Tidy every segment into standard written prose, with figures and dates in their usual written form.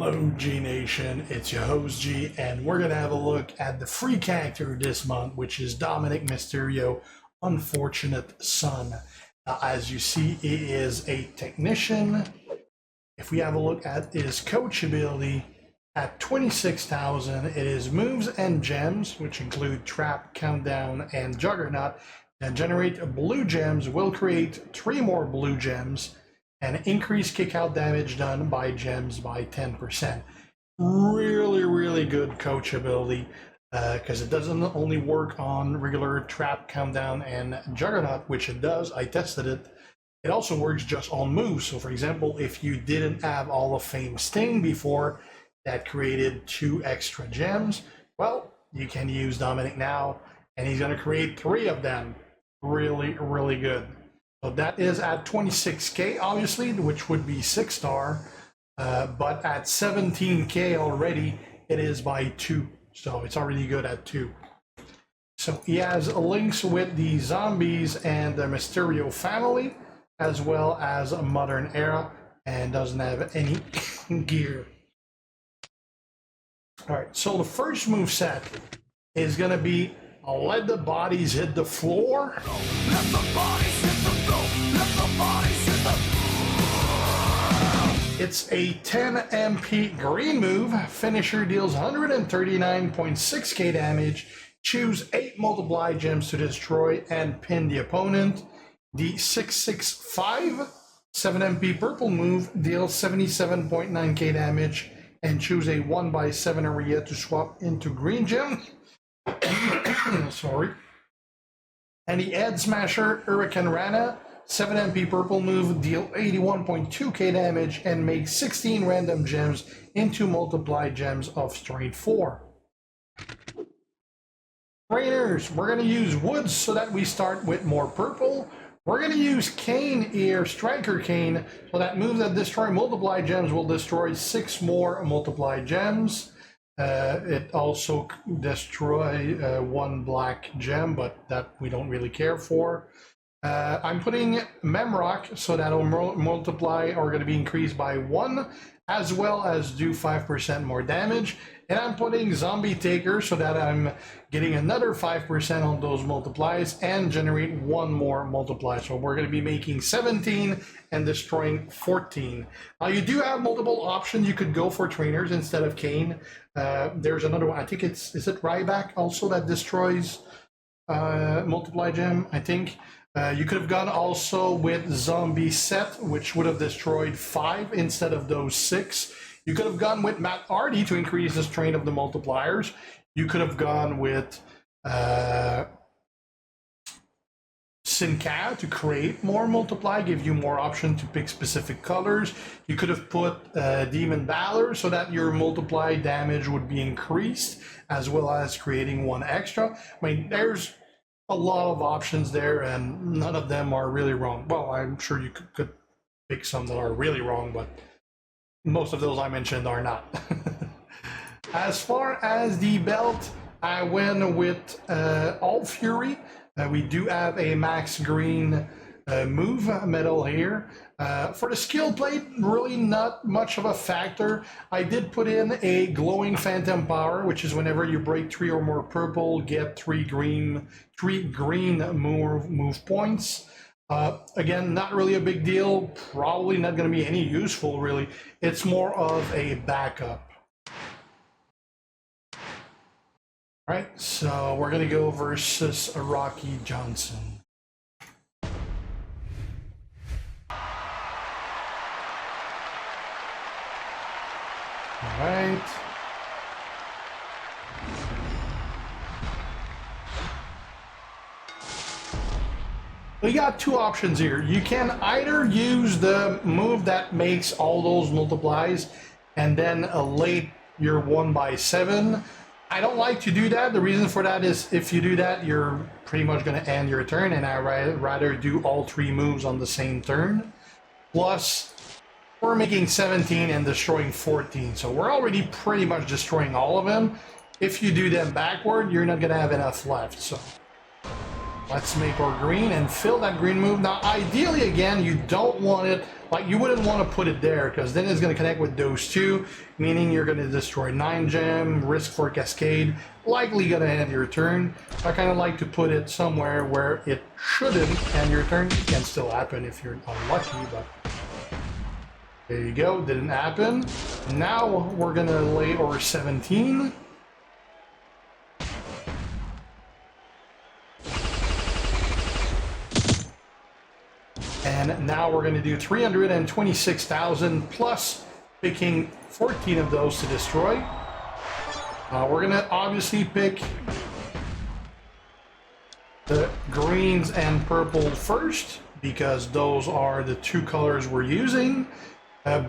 Hello G Nation, it's your host G, and we're going to have a look at the free character this month, which is Dominik Mysterio, Unfortunate Son. As you see, he is a technician. If we have a look at his coach ability, at 26,000, it is moves and gems, which include Trap, Countdown, and Juggernaut, that generate blue gems, will create 3 more blue gems, and increase kick-out damage done by gems by 10%. Really good coach ability, because it doesn't only work on regular Trap, Countdown, and Juggernaut, which it does. I tested it. It also works just on moves. So for example, if you didn't have Hall of Fame Sting before, that created 2 extra gems, well, you can use Dominik now, and he's going to create 3 of them. Really good. So that is at 26k, obviously, which would be 6-star, but at 17k already, it is by 2, so it's already good at 2. So he has links with the zombies and the Mysterio family, as well as a modern era, and doesn't have any gear. All right, so the first move set is going to be let the bodies hit the floor. Let the bodies hit the floor. Let the bodies hit the floor. It's a 10 MP green move. Finisher deals 139.6k damage. Choose 8 multiply gems to destroy and pin the opponent. The 665 7 MP purple move deals 77.9k damage and choose a 1/7 area to swap into green gem. Sorry. And the Head Smasher Hurricane Rana 7 MP purple move, deal 81.2k damage and make 16 random gems into multiply gems of strength 4. Trainers, we're going to use woods so that we start with more purple. We're going to use Cane here, Striker Cane, so that moves that destroy multiply gems will destroy 6 more multiply gems. It also destroy 1 black gem, but that we don't really care for. I'm putting Memrock so that will multiply are going to be increased by 1, as well as do 5% more damage. And I'm putting Zombie Taker so that I'm getting another 5% on those multiplies and generate 1 more multiply. So we're going to be making 17 and destroying 14. Now you do have multiple options. You could go for trainers instead of Cane. There's another one. I think is it Ryback also that destroys multiply gem, I think. You could have gone also with Zombie Set, which would have destroyed 5 instead of those 6. You could have gone with Matt Hardy to increase the strain of the multipliers. You could have gone with Sinca to create more multiply, give you more option to pick specific colors. You could have put Demon Valor so that your multiply damage would be increased, as well as creating 1 extra. I mean, there's a lot of options there, and none of them are really wrong. Well, I'm sure you could pick some that are really wrong, but most of those I mentioned are not. As far as the belt, I went with All Fury. We do have a max green move medal here. For the skill plate, really not much of a factor. I did put in a glowing phantom power, which is whenever you break 3 or more purple, get 3 green move points. Again, not really a big deal. Probably not going to be any useful, really. It's more of a backup. All right, so we're going to go versus Rocky Johnson. All right. We got 2 options here. You can either use the move that makes all those multiplies and then elate your 1/7. I don't like to do that. The reason for that is if you do that, you're pretty much going to end your turn, and I'd rather do all 3 moves on the same turn. Plus, we're making 17 and destroying 14, so we're already pretty much destroying all of them. If you do them backward, you're not going to have enough left. So Let's make our green and fill that green move. Now, ideally, again, you don't want it, like you wouldn't want to put it there because then it's going to connect with those two, meaning you're going to destroy 9 gem, risk for cascade, likely going to end your turn. I kind of like to put it somewhere where it shouldn't end your turn. It can still happen if you're unlucky, but there you go, didn't happen. Now we're going to lay our 17. And now we're going to do 326,000 plus picking 14 of those to destroy. We're going to obviously pick the greens and purple first because those are the two colors we're using.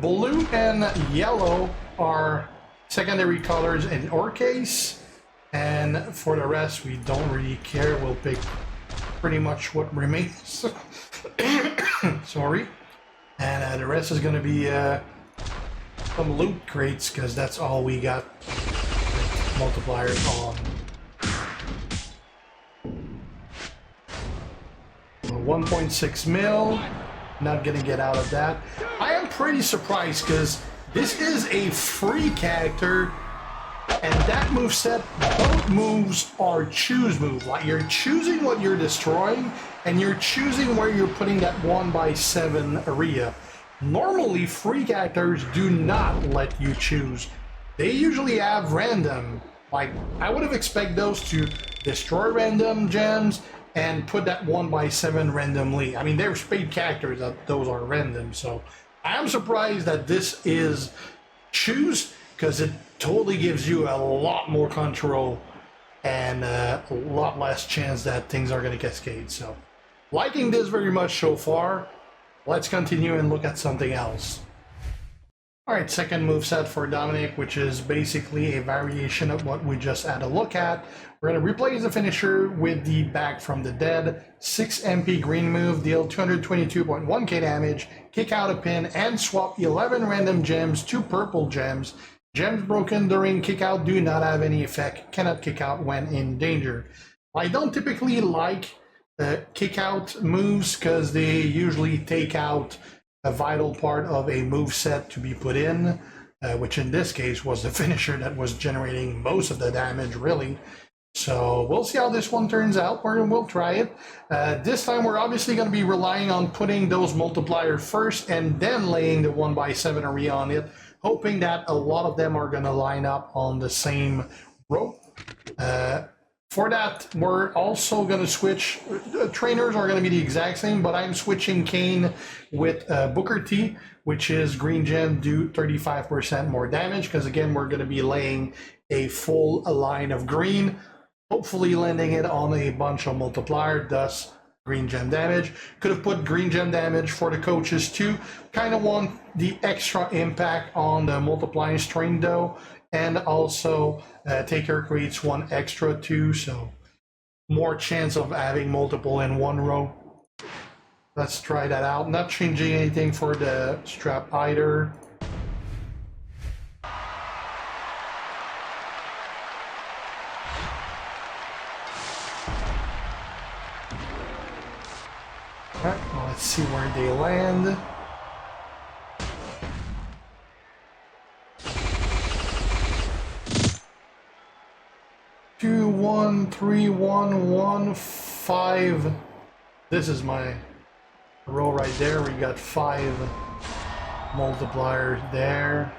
Blue and yellow are secondary colors in our case. And for the rest, we don't really care. We'll pick pretty much what remains. Sorry. And the rest is going to be some loot crates because that's all we got multipliers on. 1.6 mil. Not going to get out of that. I am pretty surprised because this is a free character. And that moveset, both moves are choose move. Like you're choosing what you're destroying, and you're choosing where you're putting that 1x7 area. Normally, free characters do not let you choose. They usually have random. Like I would have expected those to destroy random gems and put that 1x7 randomly. I mean, they're paid characters that those are random. So I'm surprised that this is choose because it totally gives you a lot more control and a lot less chance that things are going to cascade. So liking this very much so far. Let's continue and look at something else. All right, second moveset for Dominik, which is basically a variation of what we just had a look at. We're going to replace the finisher with the Back from the Dead. 6 MP green move, deal 222.1k damage, kick out a pin, and swap 11 random gems to purple gems. Gems broken during kickout do not have any effect, cannot kick out when in danger. I don't typically like kick-out moves because they usually take out a vital part of a move set to be put in, which in this case was the finisher that was generating most of the damage, really. So we'll see how this one turns out. We'll try it. This time we're obviously going to be relying on putting those multipliers first and then laying the 1x7 area on it, hoping that a lot of them are going to line up on the same row. For that, we're also going to switch. Trainers are going to be the exact same, but I'm switching Kane with Booker T, which is green gem, do 35% more damage, because again, we're going to be laying a full line of green, hopefully landing it on a bunch of multiplier, thus green gem damage. Could have put green gem damage for the coaches too. Kind of want the extra impact on the multiplying string though, and also Taker creates one extra too, so more chance of having multiple in one row. Let's try that out. Not changing anything for the strap either. Alright, well, let's see where they land. 2, 1, 3, 1, 1, 5. This is my row right there. We got 5 multipliers there.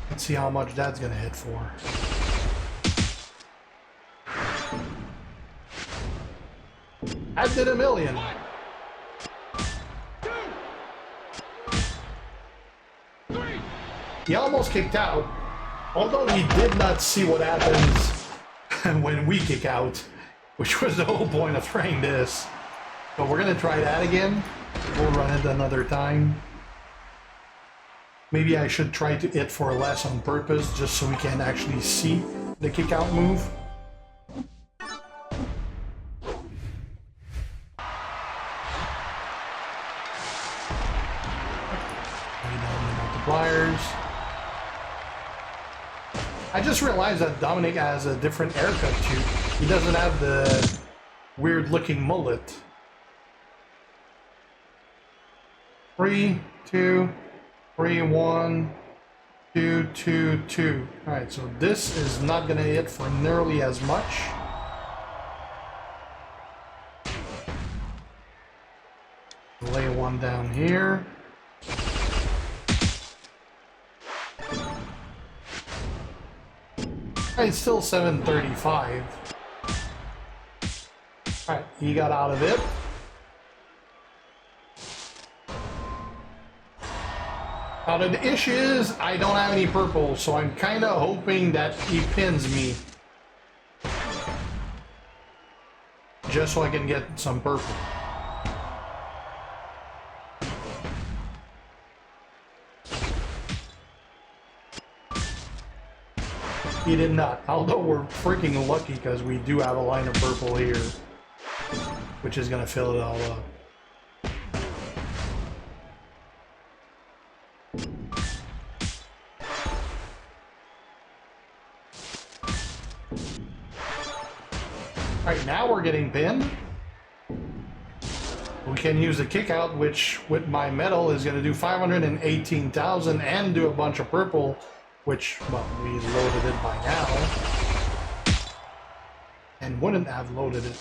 Let's see how much that's gonna hit for. That did $1 million. He almost kicked out. Although he did not see what happens when we kick out, which was the whole point of trying this. But we're going to try that again. We'll run it another time. Maybe I should try to hit for less on purpose, just so we can actually see the kick out move. Lay down the multipliers. I just realized that Dominik has a different haircut too. He doesn't have the weird looking mullet. 3, 2, 3, 1, 2, 2, 2. Alright, so this is not gonna hit for nearly as much. Lay one down here. It's still 735. Alright, he got out of it. Now the issue is I don't have any purple, so I'm kind of hoping that he pins me. Just so I can get some purple. He did not, although we're freaking lucky because we do have a line of purple here, which is going to fill it all up. Right now we're getting pinned. We can use the kick out, which with my metal is going to do 518,000 and do a bunch of purple, which, well, we loaded it by now and wouldn't have loaded it.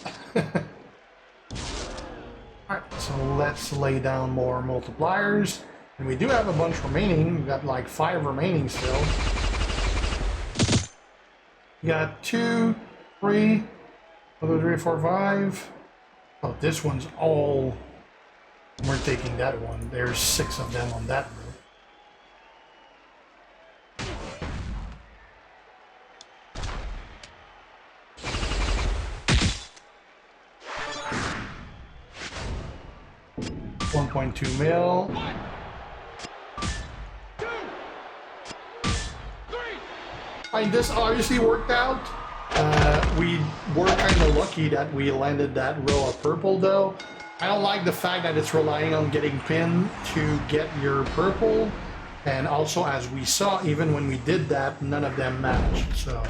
Alright, so let's lay down more multipliers. And we do have a bunch remaining. We've got like 5 remaining still. We got 2, 3, 1, 2, 3, 4, 5. Oh, this one's all... We're taking that one. There's 6 of them on that row. $1.2 mil. This obviously worked out. We were kind of lucky that we landed that row of purple though. I don't like the fact that it's relying on getting pinned to get your purple. And also, as we saw, even when we did that, none of them matched. So,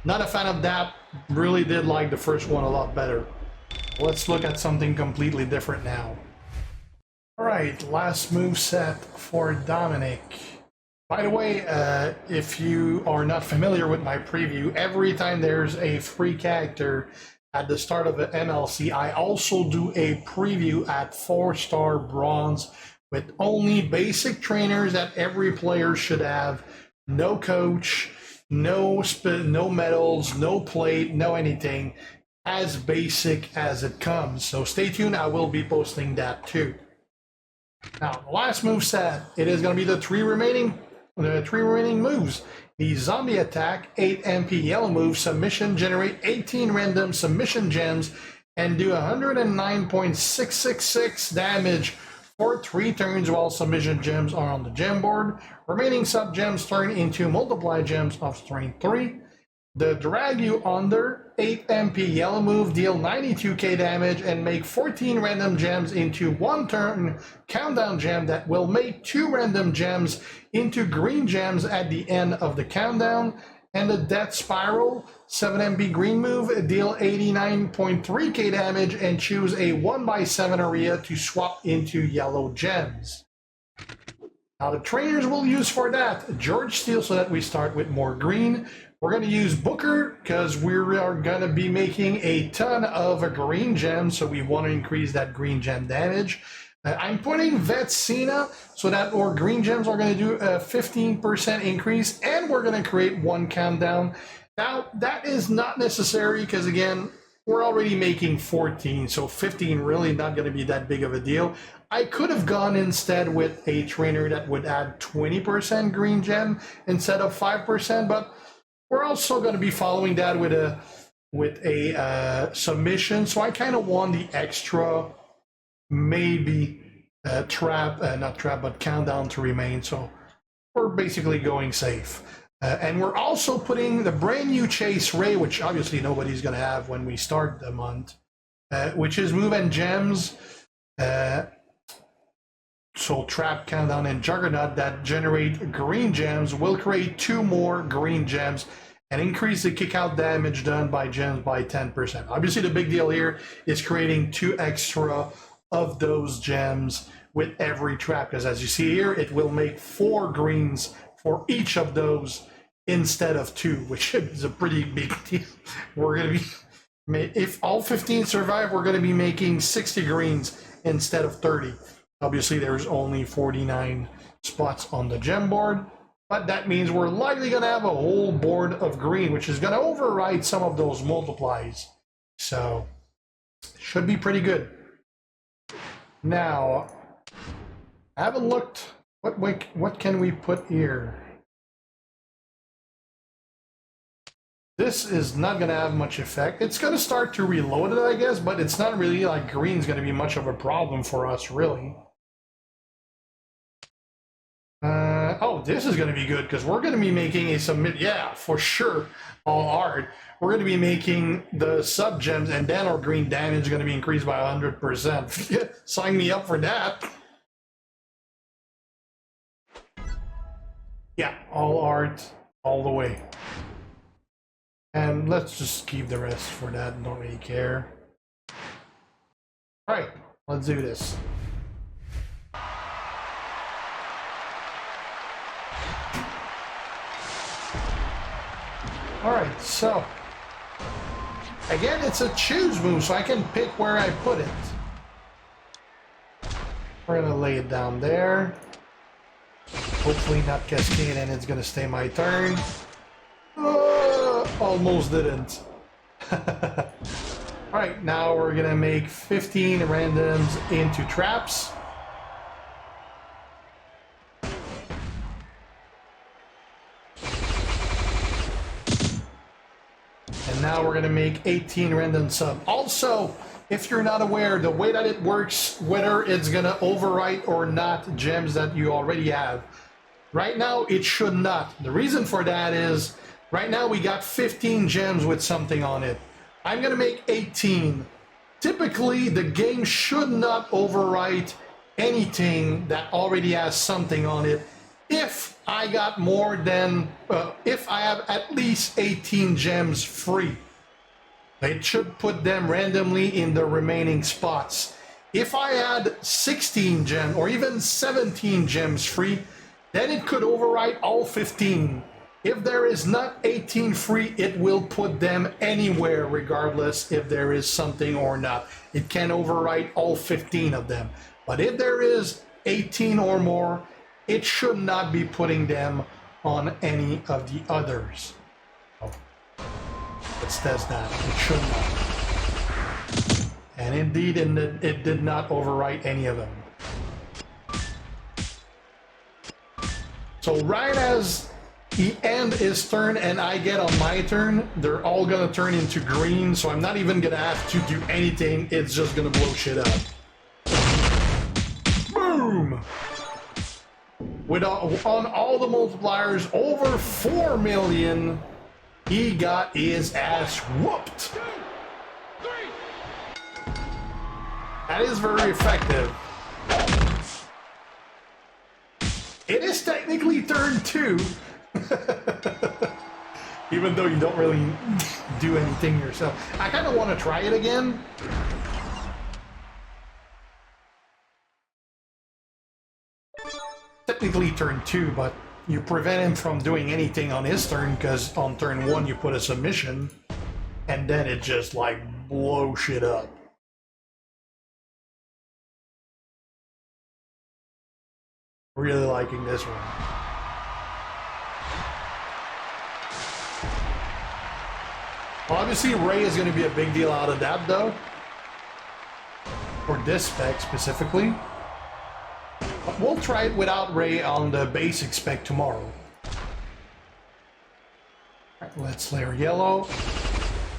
not a fan of that. Really did like the first one a lot better. Let's look at something completely different now. Alright, last move set for Dominik. By the way, if you are not familiar with my preview, every time there's a free character at the start of an MLC, I also do a preview at 4-star bronze with only basic trainers that every player should have. No coach, no medals, no plate, no anything. As basic as it comes. So stay tuned, I will be posting that too. Now, the last move set, it is going to be the three remaining moves. The zombie attack, 8 MP yellow move, submission, generate 18 random submission gems, and do 109.666 damage for 3 turns while submission gems are on the gem board. Remaining sub gems turn into multiply gems of strength 3. The drag you under, 8 MP yellow move, deal 92k damage and make 14 random gems into 1 turn countdown gem that will make 2 random gems into green gems at the end of the countdown. And the death spiral, 7 MP green move, deal 89.3k damage and choose a 1x7 area to swap into yellow gems. Now the trainers we'll use for that, George Steele, so that we start with more green. We're going to use Booker because we are going to be making a ton of green gems, so we want to increase that green gem damage. I'm putting Vetsina so that our green gems are going to do a 15% increase, and we're going to create 1 countdown. Now, that is not necessary because, again, we're already making 14, so 15 really not going to be that big of a deal. I could have gone instead with a trainer that would add 20% green gem instead of 5%, but we're also going to be following that with a submission, so I kind of want the extra, maybe not trap, but countdown to remain. So we're basically going safe, and we're also putting the brand new Chase Ray, which obviously nobody's going to have when we start the month, which is move and gems. So trap, countdown, and juggernaut that generate green gems will create 2 more green gems and increase the kick out damage done by gems by 10%. Obviously, the big deal here is creating 2 extra of those gems with every trap, because as you see here, it will make 4 greens for each of those instead of 2, which is a pretty big deal. We're going to be, if all 15 survive, we're going to be making 60 greens instead of 30. Obviously, there's only 49 spots on the gem board, but that means we're likely going to have a whole board of green, which is going to override some of those multiplies. So, should be pretty good. Now, I haven't looked. What can we put here? This is not going to have much effect. It's going to start to reload it, I guess, but it's not really like green's going to be much of a problem for us, really. Oh, this is going to be good because we're going to be making a submit. Yeah, for sure. All art. We're going to be making the sub gems, and then our green damage is going to be increased by 100%. Sign me up for that. Yeah, all art, all the way. And let's just keep the rest for that. Don't really care. All right, let's do this. All right, so again, it's a choose move, so I can pick where I put it. We're gonna lay it down there. Hopefully not cascade, and it's gonna stay my turn. Almost didn't. All right, now we're gonna make 15 randoms into traps. And now we're gonna make 18 random sub. Also, if you're not aware, the way that it works, whether it's gonna overwrite or not gems that you already have, right now it should not. The reason for that is, right now we got 15 gems with something on it. I'm gonna make 18. Typically, the game should not overwrite anything that already has something on it if I got more than, if I have at least 18 gems free. It should put them randomly in the remaining spots. If I had 16 gems or even 17 gems free, then it could overwrite all 15. If there is not 18 free, it will put them anywhere regardless if there is something or not. It can overwrite all 15 of them. But if there is 18 or more, it should not be putting them on any of the others. Oh. Let's test that. It should not. And indeed, it did not overwrite any of them. So right as he end his turn and I get on my turn, they're all gonna turn into green, so I'm not even gonna have to do anything. It's just gonna blow shit up. Boom! On all the multipliers over 4 million, he got his ass whooped. That is very effective. It is technically turn 2. Even though you don't really do anything yourself. I kind of want to try it again. Technically turn 2, but you prevent him from doing anything on his turn, because on turn 1 you put a submission, and then it just like blows shit up. Really liking this one. Obviously, Ray is going to be a big deal out of that, though. For this spec specifically. But we'll try it without Ray on the basic spec tomorrow. Alright, let's layer yellow.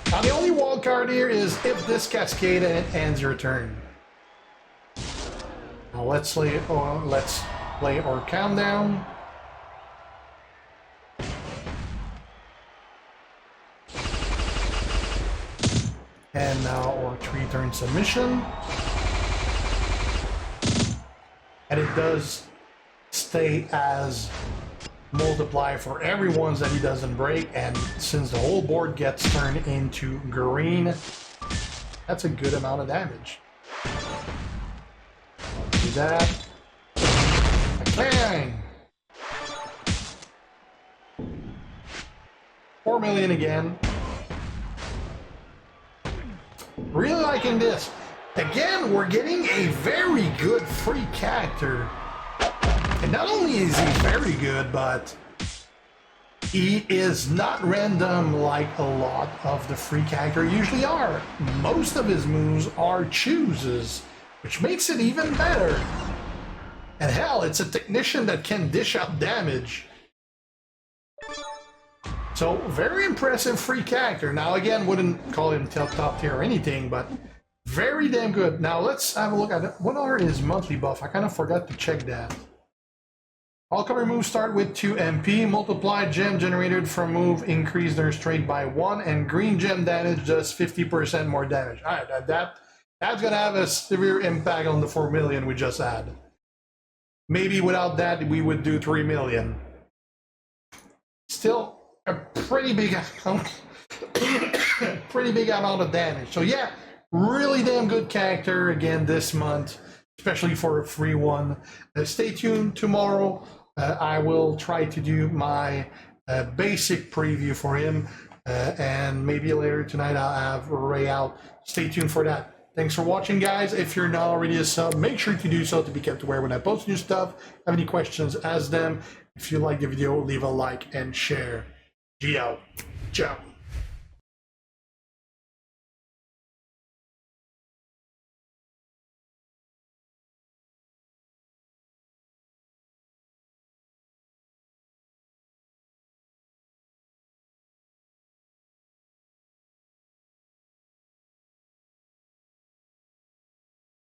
Now, the only wild card here is if this cascade and it ends your turn. Now, let's play our countdown. And now our 3-turn submission. and it does stay as multiply for every ones that he doesn't break, and since the whole board gets turned into green, that's a good amount of damage. Do that. Bang! 4 million again. Really liking this. Again, we're getting a very good free character. And not only is he very good, but he is not random like a lot of the free character usually are. Most of his moves are chooses, which makes it even better. And hell, it's a technician that can dish out damage. So, very impressive free character. Now, again, wouldn't call him top tier or anything, but very damn good. Now, let's have a look at it. What are his monthly buff? I kind of forgot to check that. All cover moves start with 2 MP. Multiply gem generated from move increase their straight by 1, and green gem damage does 50% more damage. All right, that's gonna have a severe impact on the 4 million we just had. Maybe without that, we would do 3 million. Still a pretty big amount, pretty big amount of damage. So yeah, really damn good character again this month, especially for a free one. Stay tuned tomorrow. I will try to do my basic preview for him, and maybe later tonight I'll have Ray out. Stay tuned for that. Thanks for watching, guys. If you're not already a sub, make sure to do so to be kept aware when I post new stuff. Have any questions, ask them. If you like the video, leave a like and share. Ciao.